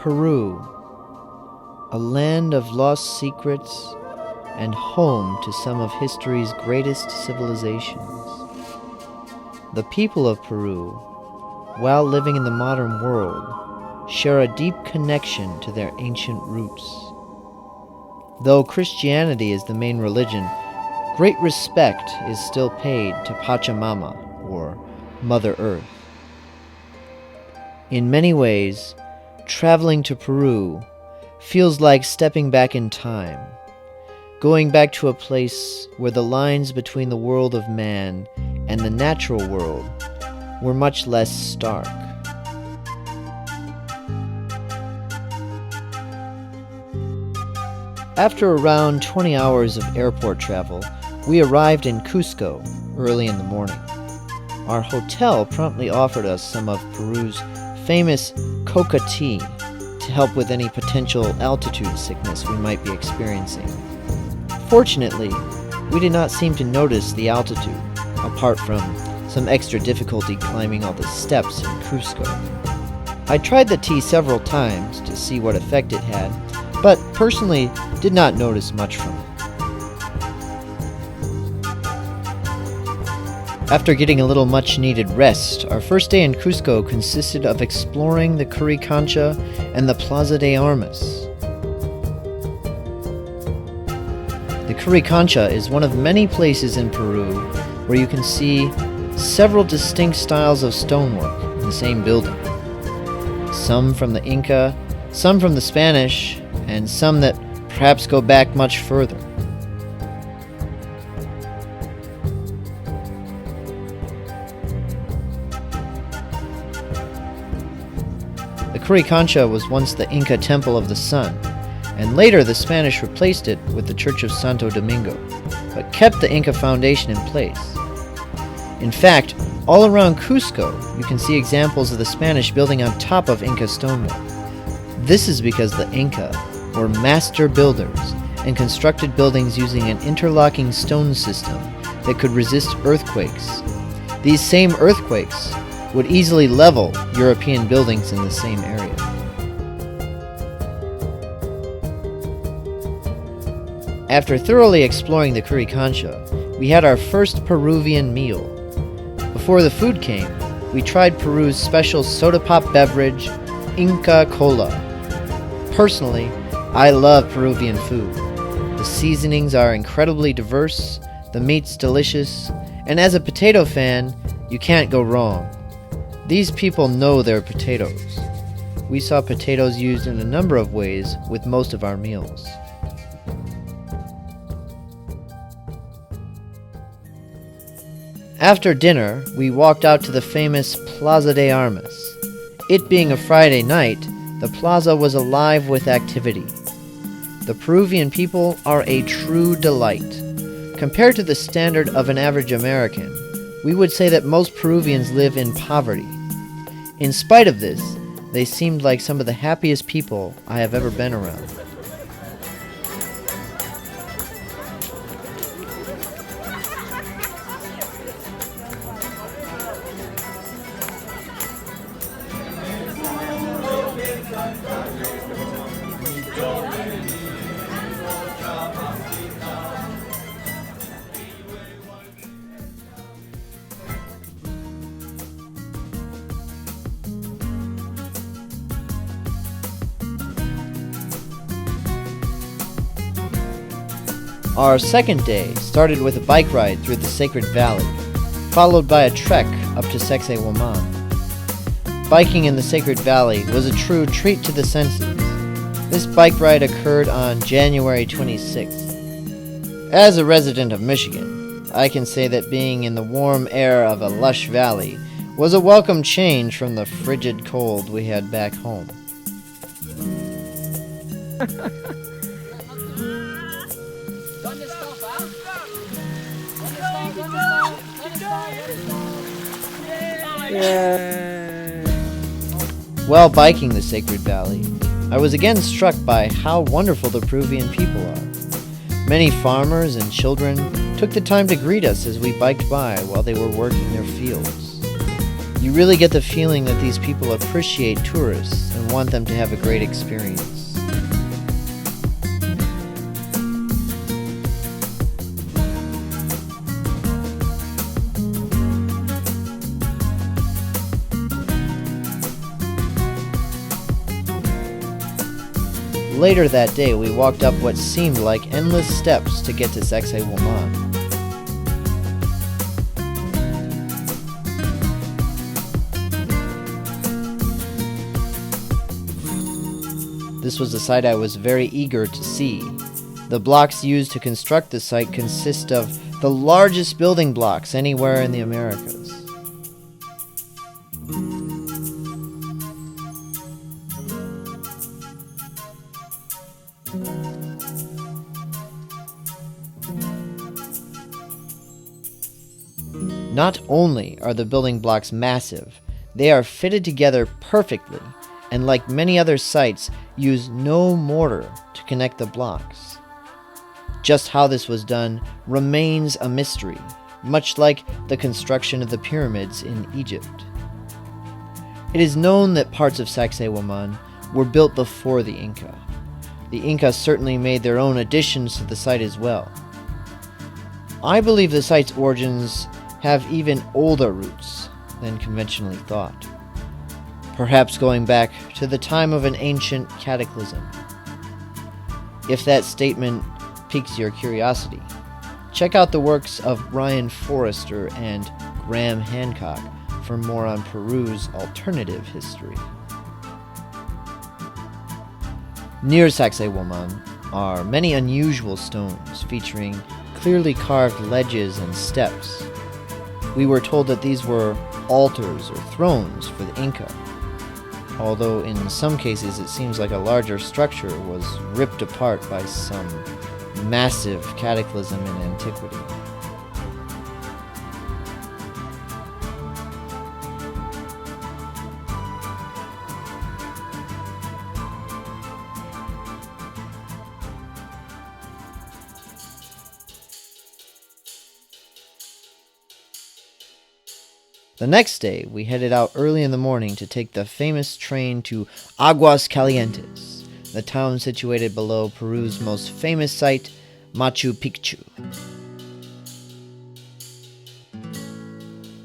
Peru, a land of lost secrets and home to some of history's greatest civilizations. The people of Peru, while living in the modern world, share a deep connection to their ancient roots. Though Christianity is the main religion, great respect is still paid to Pachamama, or Mother Earth. In many ways, traveling to Peru feels like stepping back in time, going back to a place where the lines between the world of man and the natural world were much less stark. After around 20 hours of airport travel, we arrived in Cusco early in the morning. Our hotel promptly offered us some of Peru's famous coca tea to help with any potential altitude sickness we might be experiencing. Fortunately, we did not seem to notice the altitude, apart from some extra difficulty climbing all the steps in Cusco. I tried the tea several times to see what effect it had, but personally did not notice much from it. After getting a little much-needed rest, our first day in Cusco consisted of exploring the Curicancha and the Plaza de Armas. The Curicancha is one of many places in Peru where you can see several distinct styles of stonework in the same building. Some from the Inca, some from the Spanish, and some that perhaps go back much further. The Curicancha was once the Inca Temple of the Sun, and later the Spanish replaced it with the Church of Santo Domingo, but kept the Inca foundation in place. In fact, all around Cusco, you can see examples of the Spanish building on top of Inca stonework. This is because the Inca were master builders and constructed buildings using an interlocking stone system that could resist earthquakes. These same earthquakes would easily level European buildings in the same area. After thoroughly exploring the Curicancha, we had our first Peruvian meal. Before the food came, we tried Peru's special soda pop beverage, Inca Cola. Personally, I love Peruvian food. The seasonings are incredibly diverse, the meat's delicious, and as a potato fan, you can't go wrong. These people know their potatoes. We saw potatoes used in a number of ways with most of our meals. After dinner, we walked out to the famous Plaza de Armas. It being a Friday night, the plaza was alive with activity. The Peruvian people are a true delight. Compared to the standard of an average American, we would say that most Peruvians live in poverty. In spite of this, they seemed like some of the happiest people I have ever been around. Our second day started with a bike ride through the Sacred Valley, followed by a trek up to Sacsaywaman. Biking in the Sacred Valley was a true treat to the senses. This bike ride occurred on January 26th. As a resident of Michigan, I can say that being in the warm air of a lush valley was a welcome change from the frigid cold we had back home. While biking the Sacred Valley, I was again struck by how wonderful the Peruvian people are. Many farmers and children took the time to greet us as we biked by while they were working their fields. You really get the feeling that these people appreciate tourists and want them to have a great experience. Later that day, we walked up what seemed like endless steps to get to Sacsaywaman. This was a site I was very eager to see. The blocks used to construct the site consist of the largest building blocks anywhere in the Americas. Not only are the building blocks massive, they are fitted together perfectly, and like many other sites, use no mortar to connect the blocks. Just how this was done remains a mystery, much like the construction of the pyramids in Egypt. It is known that parts of Sacsaywaman were built before the Inca. The Inca certainly made their own additions to the site as well. I believe the site's origins have even older roots than conventionally thought, perhaps going back to the time of an ancient cataclysm. If that statement piques your curiosity, check out the works of Ryan Forrester and Graham Hancock for more on Peru's alternative history. Near Sacsaywaman are many unusual stones featuring clearly carved ledges and steps. We were told that these were altars or thrones for the Inca, although in some cases it seems like a larger structure was ripped apart by some massive cataclysm in antiquity. The next day, we headed out early in the morning to take the famous train to Aguas Calientes, the town situated below Peru's most famous site, Machu Picchu.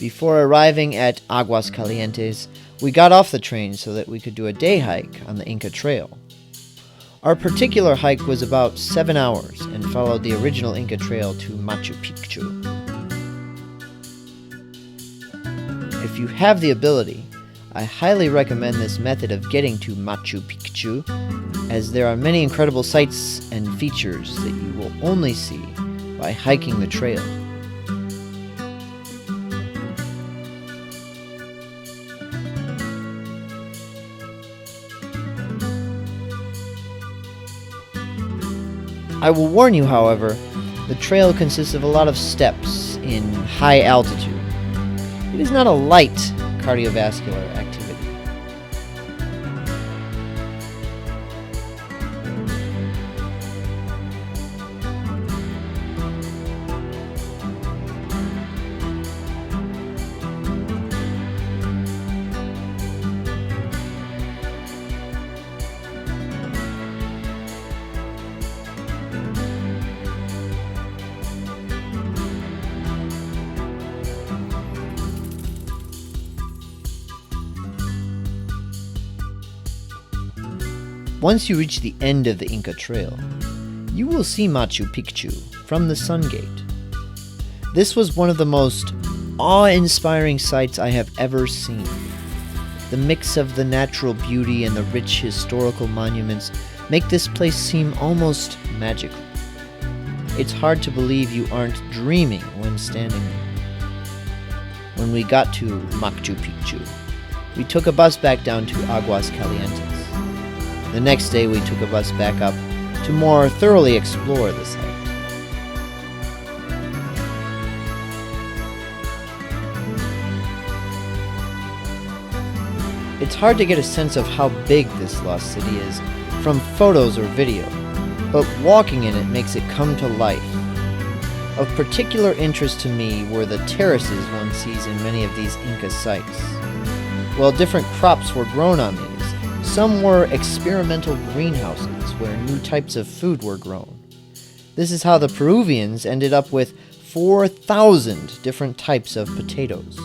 Before arriving at Aguas Calientes, we got off the train so that we could do a day hike on the Inca Trail. Our particular hike was about 7 hours and followed the original Inca Trail to Machu Picchu. If you have the ability, I highly recommend this method of getting to Machu Picchu, as there are many incredible sights and features that you will only see by hiking the trail. I will warn you, however, the trail consists of a lot of steps in high altitude. It is not a light cardiovascular activity. Once you reach the end of the Inca Trail, you will see Machu Picchu from the Sun Gate. This was one of the most awe-inspiring sights I have ever seen. The mix of the natural beauty and the rich historical monuments make this place seem almost magical. It's hard to believe you aren't dreaming when standing there. When we got to Machu Picchu, we took a bus back down to Aguas Calientes. The next day we took a bus back up to more thoroughly explore the site. It's hard to get a sense of how big this lost city is from photos or video, but walking in it makes it come to life. Of particular interest to me were the terraces one sees in many of these Inca sites. While different crops were grown on these, some were experimental greenhouses where new types of food were grown. This is how the Peruvians ended up with 4,000 different types of potatoes.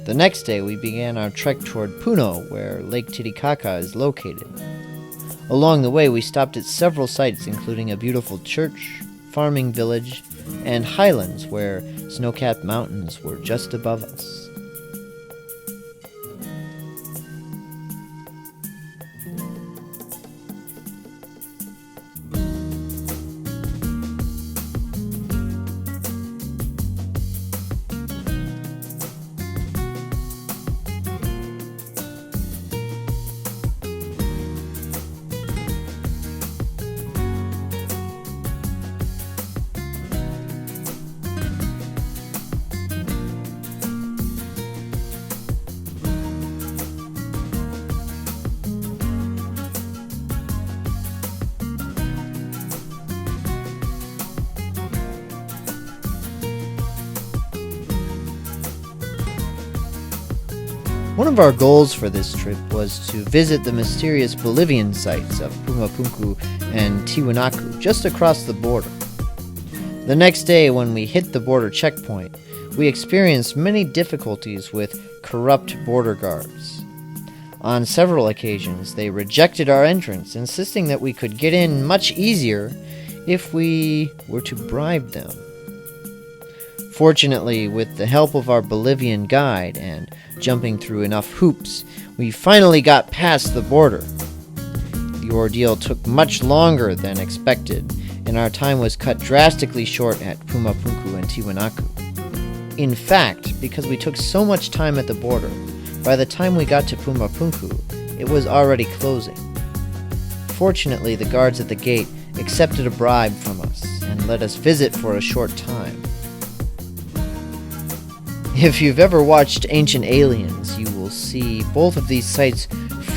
The next day, we began our trek toward Puno, where Lake Titicaca is located. Along the way, we stopped at several sites, including a beautiful church, farming village, and highlands where snow-capped mountains were just above us. One of our goals for this trip was to visit the mysterious Bolivian sites of Pumapunku and Tiwanaku just across the border. The next day, when we hit the border checkpoint, we experienced many difficulties with corrupt border guards. On several occasions, they rejected our entrance, insisting that we could get in much easier if we were to bribe them. Fortunately, with the help of our Bolivian guide and jumping through enough hoops, we finally got past the border. The ordeal took much longer than expected, and our time was cut drastically short at Pumapunku and Tiwanaku. In fact, because we took so much time at the border, by the time we got to Pumapunku, it was already closing. Fortunately, the guards at the gate accepted a bribe from us and let us visit for a short time. If you've ever watched Ancient Aliens, you will see both of these sites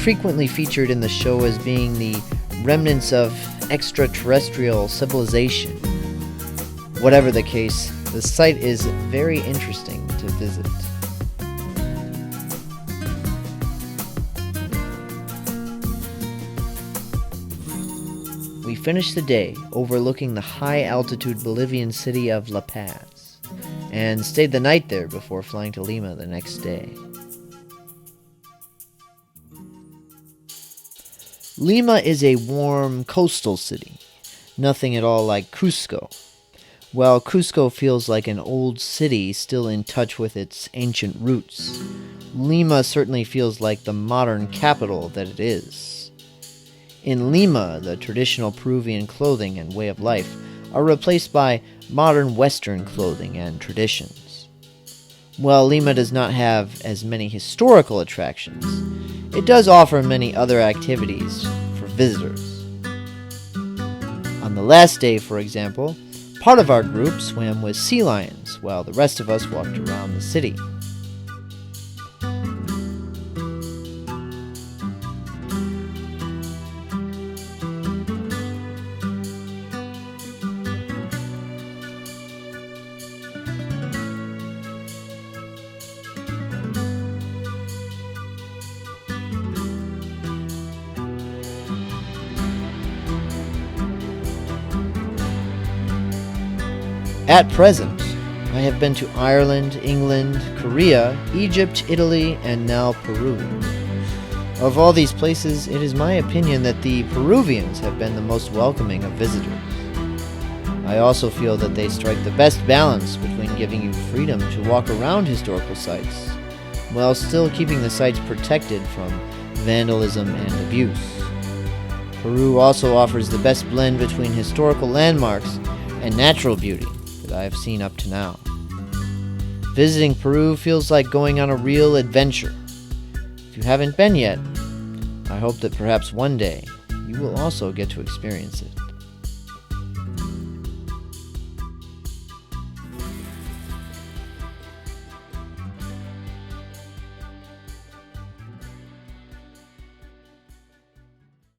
frequently featured in the show as being the remnants of extraterrestrial civilization. Whatever the case, the site is very interesting to visit. We finished the day overlooking the high-altitude Bolivian city of La Paz, and stayed the night there before flying to Lima the next day. Lima is a warm coastal city, nothing at all like Cusco. While Cusco feels like an old city still in touch with its ancient roots, Lima certainly feels like the modern capital that it is. In Lima, the traditional Peruvian clothing and way of life are replaced by modern Western clothing and traditions. While Lima does not have as many historical attractions, it does offer many other activities for visitors. On the last day, for example, part of our group swam with sea lions, while the rest of us walked around the city. At present, I have been to Ireland, England, Korea, Egypt, Italy, and now Peru. Of all these places, it is my opinion that the Peruvians have been the most welcoming of visitors. I also feel that they strike the best balance between giving you freedom to walk around historical sites, while still keeping the sites protected from vandalism and abuse. Peru also offers the best blend between historical landmarks and natural beauty that I have seen up to now. Visiting Peru feels like going on a real adventure. If you haven't been yet, I hope that perhaps one day you will also get to experience it.